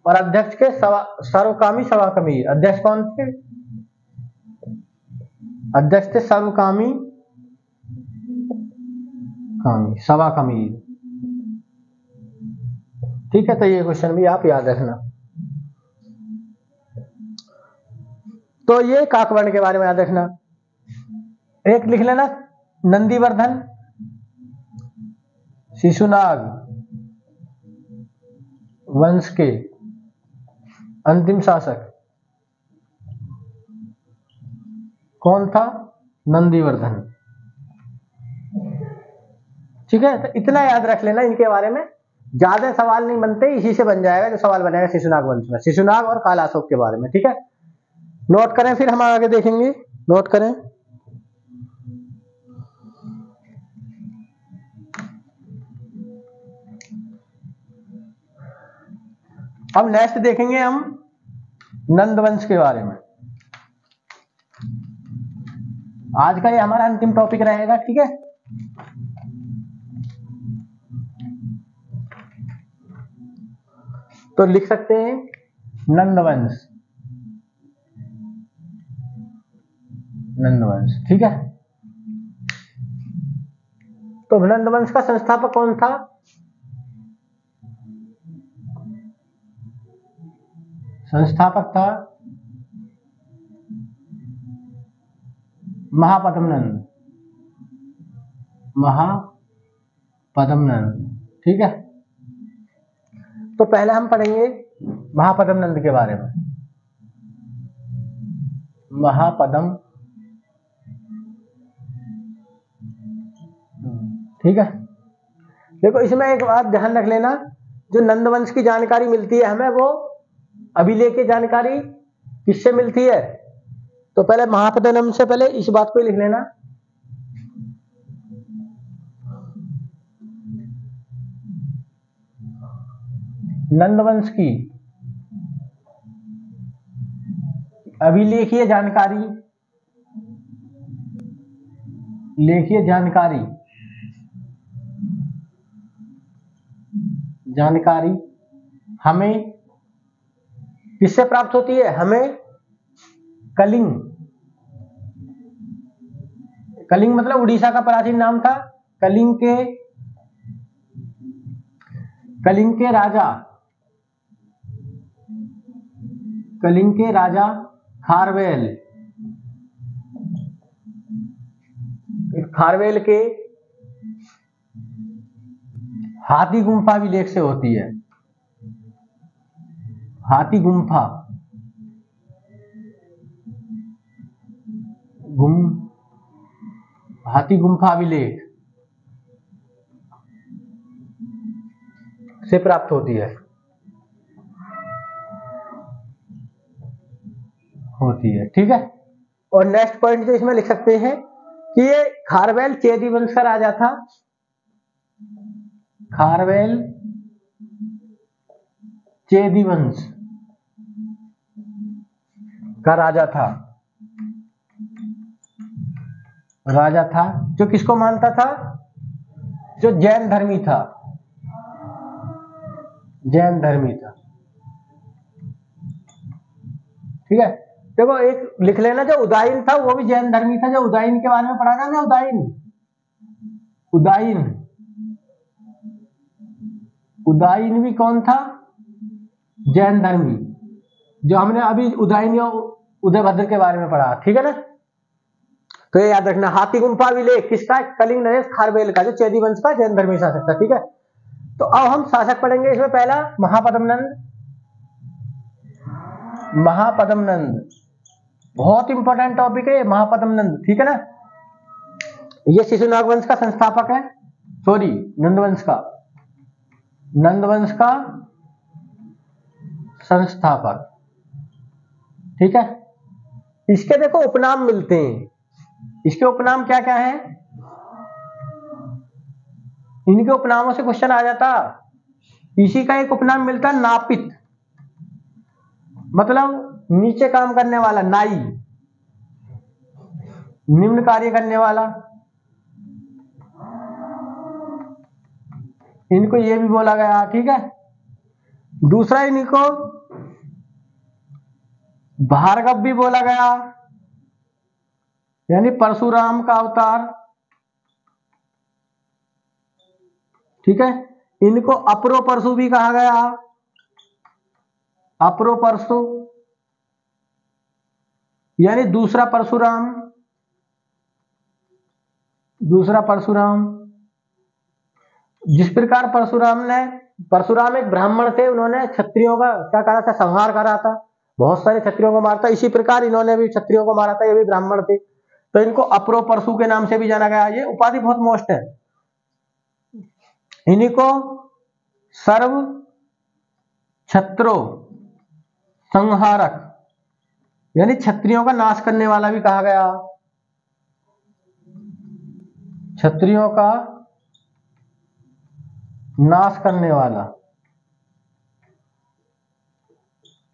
और अध्यक्ष के सर्वकामी सभा कमीर। अध्यक्ष कौन थे? अध्यक्ष थे सर्वकामी सभा कमीर। ठीक है, तो ये क्वेश्चन भी आप याद रखना। तो ये काकवर्ण के बारे में याद रखना। एक लिख लेना, नंदीवर्धन शिशुनाग वंश के अंतिम शासक कौन था? नंदीवर्धन। ठीक है, तो इतना याद रख लेना इनके बारे में। ज्यादा सवाल नहीं बनते, इसी से बन जाएगा जो सवाल बनेगा शिशुनाग वंश में, शिशुनाग और कालाशोक के बारे में। ठीक है, नोट करें, फिर हम आगे देखेंगे। नोट करें। अब नेक्स्ट देखेंगे हम नंद वंश के बारे में। आज का ये हमारा अंतिम टॉपिक रहेगा। ठीक है, तो लिख सकते हैं नंदवंश। ठीक है, तो नंदवंश का संस्थापक कौन था? संस्थापक था महापद्मनंद। ठीक है, तो पहले हम पढ़ेंगे महापद्मनंद के बारे में। ठीक है, देखो इसमें एक बात ध्यान रख लेना, जो नंदवंश की जानकारी मिलती है हमें, वो अभिलेख की जानकारी किससे मिलती है? तो पहले महापद्मनंद से पहले इस बात को लिख लेना, नंदवंश की अभिलेखीय जानकारी हमें किससे प्राप्त होती है? हमें कलिंग मतलब उड़ीसा का प्राचीन नाम था। कलिंग के राजा खारवेल के हाथी गुम्फा अभिलेख से होती है। हाथी गुम्फा अभिलेख से प्राप्त होती है। ठीक है, और नेक्स्ट पॉइंट जो इसमें लिख सकते हैं कि ये खारवेल चेदी वंश का राजा था। खारवेल चेदी वंश का राजा था, जो किसको मानता था? जो जैन धर्मी था। ठीक है, देखो एक लिख लेना, जो उदाइन था वो भी जैन धर्मी था। जो उदाइन के बारे में पढ़ा ना, उदाइन भी कौन था? जैन धर्मी। जो हमने अभी उदयनी और उदयभद्र के बारे में पढ़ा, ठीक है ना। तो ये याद रखना, हाथी गुम्फा अभिलेख किसका? कलिंग नरेश खारवेल का, जो चेदी वंश का जैन धर्मी शासक था, ठीक है। तो अब हम शासक पढ़ेंगे। इसमें पहला महापद्मनंद। महापद्मनंद बहुत इंपॉर्टेंट टॉपिक है महापद्मनंद, ठीक है ना। ये शिशुनाग वंश का संस्थापक है, सॉरी नंदवंश का, नंदवंश का संस्थापक, ठीक है। इसके देखो उपनाम मिलते हैं, इसके उपनाम क्या क्या है? इनके उपनामों से क्वेश्चन आ जाता। इसी का एक उपनाम मिलता है नापित, मतलब नीचे काम करने वाला, नाई, निम्न कार्य करने वाला। इनको ये भी बोला गया, ठीक है। दूसरा इनको भार्गव भी बोला गया, यानी परशुराम का अवतार, ठीक है। इनको अपरो परशु भी कहा गया, अपरो परशु यानी दूसरा परशुराम, दूसरा परशुराम। जिस प्रकार परशुराम एक ब्राह्मण थे, उन्होंने क्षत्रियों का क्या करा था? संहार करा था, बहुत सारे क्षत्रियों को मारता। इसी प्रकार इन्होंने भी क्षत्रियों को मारा था, ये भी ब्राह्मण थे, तो इनको अपरो परशु के नाम से भी जाना गया। ये उपाधि बहुत मोस्ट है। इन्हीं को सर्व क्षत्रो संहारक यानी क्षत्रियों का नाश करने वाला भी कहा गया, क्षत्रियों का नाश करने वाला,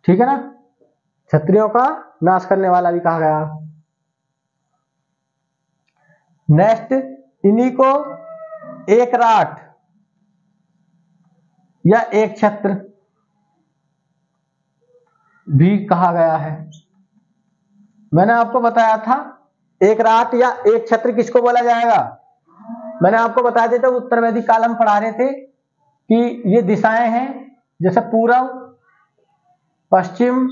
ठीक है ना। क्षत्रियों का नाश करने वाला भी कहा गया। नेक्स्ट, इन्हीं को एक राट या एक छत्र भी कहा गया है। मैंने आपको बताया था एक राट या एक छत्र किसको बोला जाएगा। मैंने आपको बता दिया था, उत्तर वैदिक काल में पढ़ा रहे थे कि ये दिशाएं हैं, जैसे पूर्व, पश्चिम,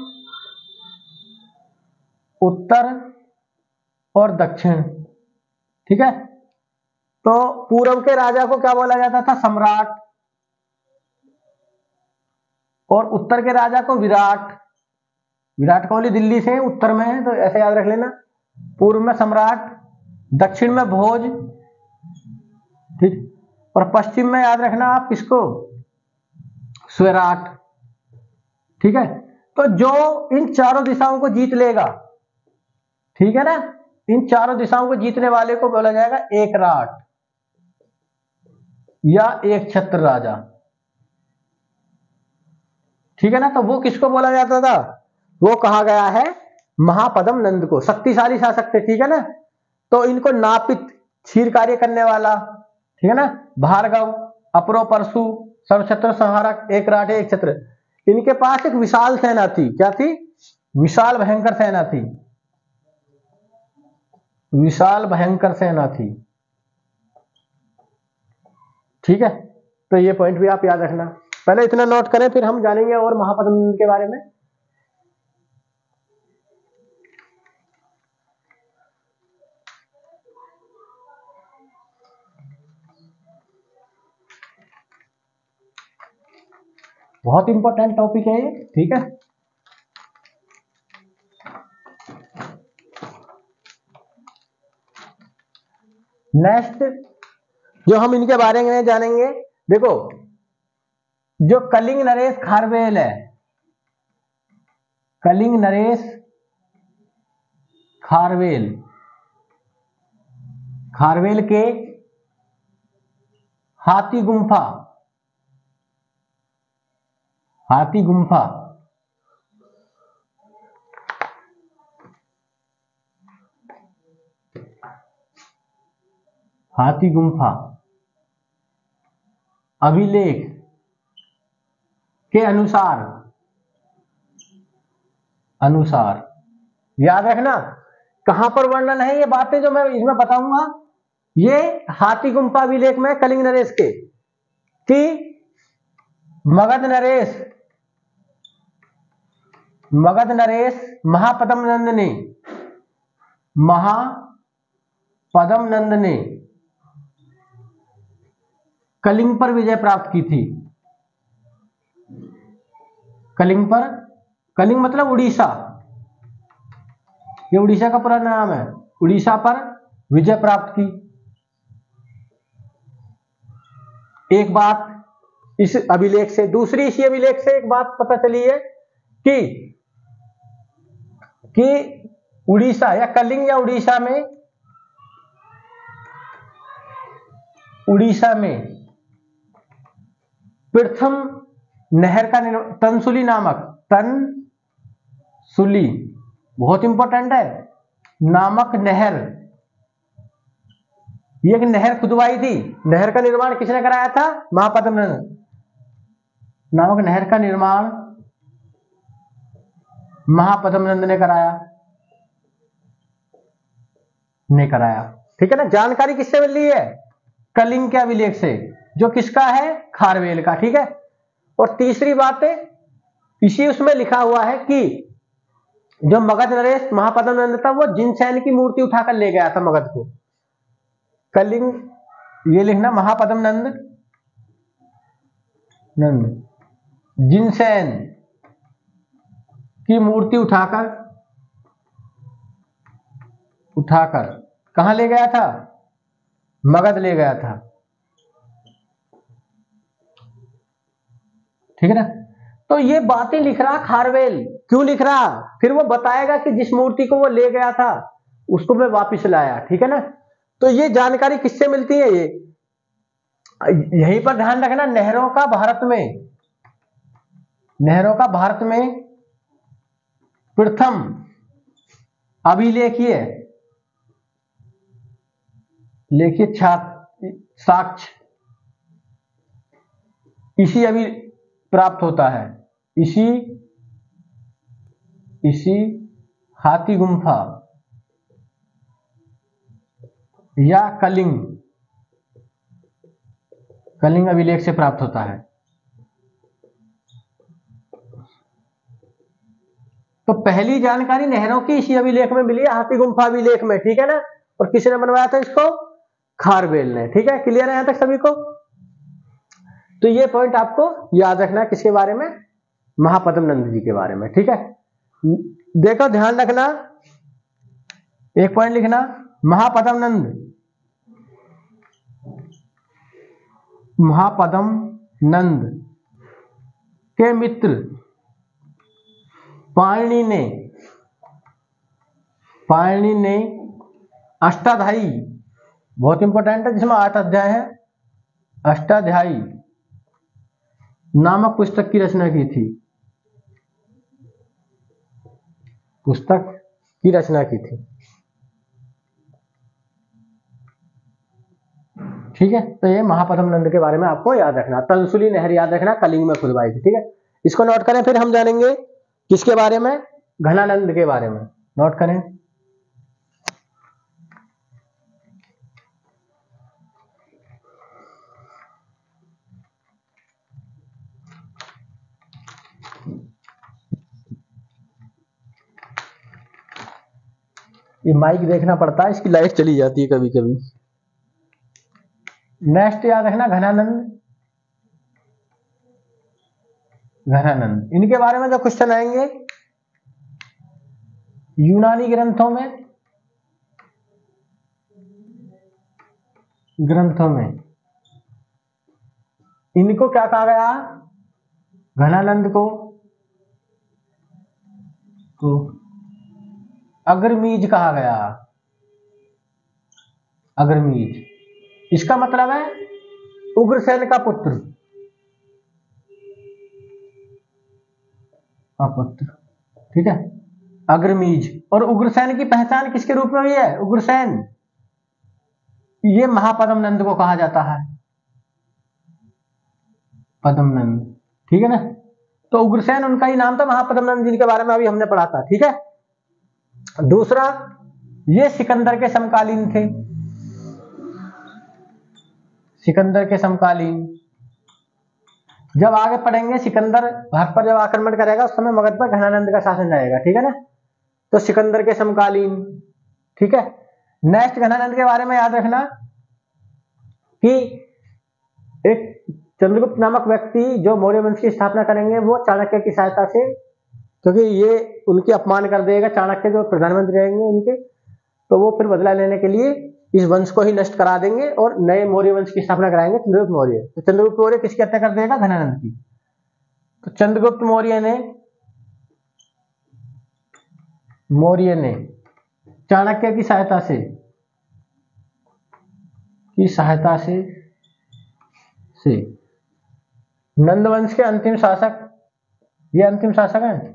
उत्तर और दक्षिण, ठीक है। तो पूर्व के राजा को क्या बोला जाता था? सम्राट। और उत्तर के राजा को विराट। विराट कोहली दिल्ली से उत्तर में है, तो ऐसे याद रख लेना। पूर्व में सम्राट, दक्षिण में भोज, ठीक, और पश्चिम में याद रखना आप किसको? स्वराट, ठीक है। तो जो इन चारों दिशाओं को जीत लेगा, ठीक है ना, इन चारों दिशाओं को जीतने वाले को बोला जाएगा एक राट या एक छत्र राजा, ठीक है ना। तो वो किसको बोला जाता था? वो कहा गया है महापद्मनंद को, शक्तिशाली शासक थे, ठीक है ना। तो इनको नापित, क्षीर कार्य करने वाला, ठीक है ना, भार्गव, अपरो परशु, सर्वक्षत्र संहारक, एक राट एक छत्र। इनके पास एक विशाल सेना थी। क्या थी? विशाल भयंकर सेना थी, विशाल भयंकर सेना थी, ठीक है। तो ये पॉइंट भी आप याद रखना। पहले इतना नोट करें, फिर हम जानेंगे और महापद्मनंद के बारे में। बहुत इंपॉर्टेंट टॉपिक है ये, ठीक है। नेक्स्ट जो हम इनके बारे में जानेंगे, देखो जो कलिंग नरेश खारवेल है, कलिंग नरेश खारवेल, खारवेल के हाथी गुम्फा, हाथी गुम्फा, हाथी गुम्फा अभिलेख के अनुसार, अनुसार याद रखना कहां पर वर्णन है। ये बातें जो मैं इसमें बताऊंगा, ये हाथी गुम्फा अभिलेख में कलिंग नरेश के, कि मगध नरेश, मगध नरेश महापद्म नंद ने कलिंग पर विजय प्राप्त की थी। कलिंग मतलब उड़ीसा, ये उड़ीसा का पूरा नाम है। उड़ीसा पर विजय प्राप्त की। एक बात इस अभिलेख से, दूसरी इसी अभिलेख से एक बात पता चली है कि उड़ीसा या कलिंग या उड़ीसा में प्रथम नहर का तनसुली बहुत इंपॉर्टेंट है, नामक नहर, ये एक नहर खुदवाई थी। नहर का निर्माण किसने कराया था? महापद्म नंद। नामक नहर का निर्माण महापद्म नंद ने कराया। ठीक है ना। जानकारी किससे मिल रही है? कलिंग के अभिलेख से, जो किसका है? खारवेल का। ठीक है। और तीसरी बात है, इसी उसमें लिखा हुआ है कि जो मगध नरेश महापद्म नंद था, वो जिनसैन की मूर्ति उठाकर ले गया था मगध को। कलिंग, ये लिखना, महापद्म नंद जिनसैन की मूर्ति उठाकर कहां ले गया था? मगध ले गया था। ठीक है ना। तो ये बातें लिख रहा खारवेल, क्यों लिख रहा? फिर वो बताएगा कि जिस मूर्ति को वो ले गया था उसको मैं वापस लाया। ठीक है ना। तो ये जानकारी किससे मिलती है? ये यहीं पर ध्यान रखना, नहरों का भारत में प्रथम अभिलेखीय साक्ष्य इसी अभी प्राप्त होता है, इसी हाथी गुम्फा या कलिंग अभिलेख से प्राप्त होता है। तो पहली जानकारी नहरों की इसी अभिलेख में मिली है, हाथी गुम्फा अभिलेख में। ठीक है ना। और किसने बनवाया था इसको? खारवेल ने। ठीक है। क्लियर है यहां तक सभी को? तो ये पॉइंट आपको याद रखना है, किसके बारे में? महापद्म नंद जी के बारे में। ठीक है। देखो, ध्यान रखना, एक पॉइंट लिखना, महापद्म नंद के मित्र पाणिनि ने अष्टाध्यायी, बहुत इंपॉर्टेंट है, जिसमें 8 अध्याय है, अष्टाध्यायी नामक पुस्तक की रचना की थी। ठीक है। तो ये महापद्म नंद के बारे में आपको याद रखना। तनसुली नहर याद रखना, कलिंग में खुदवाई थी। ठीक है। इसको नोट करें। फिर हम जानेंगे किसके बारे में? घनानंद के बारे में। नोट करें। ये माइक देखना पड़ता है, इसकी लाइट चली जाती है कभी कभी। नेक्स्ट याद रखना, घनानंद। इनके बारे में जो क्वेश्चन आएंगे यूनानी ग्रंथों में इनको क्या कहा गया? घनानंद को अग्रमीज कहा गया। अग्रमीज, इसका मतलब है उग्रसेन का पुत्र। ठीक है। अग्रमीज। और उग्रसेन की पहचान किसके रूप में हुई है? उग्रसेन, ये महापद्म नंद को कहा जाता है, पद्म नंद। ठीक है ना। तो उग्रसेन उनका ही नाम था, महापद्म नंद जिनके बारे में अभी हमने पढ़ा था। ठीक है। दूसरा, ये सिकंदर के समकालीन थे। जब आगे पढ़ेंगे सिकंदर भारत पर जब आक्रमण करेगा उस समय मगध पर घनानंद का शासन रहेगा, ठीक है ना। तो सिकंदर के समकालीन, ठीक है। नेक्स्ट घनानंद के बारे में याद रखना कि एक चंद्रगुप्त नामक व्यक्ति जो मौर्य वंश की स्थापना करेंगे वो चाणक्य की सहायता से, क्योंकि ये उनके अपमान कर देगा, चाणक्य जो प्रधानमंत्री रहेंगे उनके, तो वो फिर बदला लेने के लिए इस वंश को ही नष्ट करा देंगे और नए मौर्य वंश की स्थापना कराएंगे चंद्रगुप्त मौर्य। तो चंद्रगुप्त मौर्य किसकी हत्या कर देगा? घनानंद की। तो चंद्रगुप्त मौर्य ने चाणक्य की सहायता से नंदवंश के अंतिम शासक, ये अंतिम शासक है,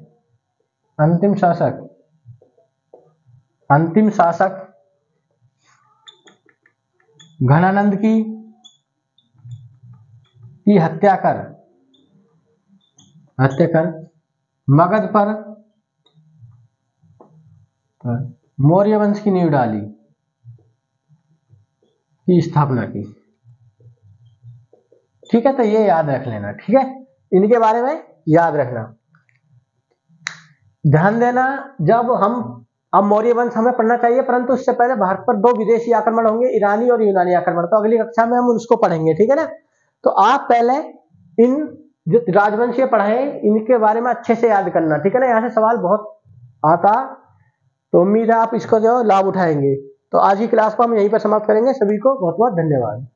अंतिम शासक घनानंद की हत्या कर मगध पर मौर्य वंश की नींव डाली, की स्थापना की, ठीक है। तो ये याद रख लेना, ठीक है, इनके बारे में याद रखना। ध्यान देना, जब हम अब मौर्य वंश हमें पढ़ना चाहिए, परंतु उससे पहले भारत पर 2 विदेशी आक्रमण होंगे, ईरानी और यूनानी आक्रमण, तो अगली कक्षा में हम उसको पढ़ेंगे, ठीक है ना। तो आप पहले इन जो राजवंशीय पढ़े इनके बारे में अच्छे से याद करना, ठीक है ना। यहाँ से सवाल बहुत आता, तो उम्मीद है आप इसको जो लाभ उठाएंगे। तो आज की क्लास को हम यहीं पर समाप्त करेंगे। सभी को बहुत बहुत धन्यवाद।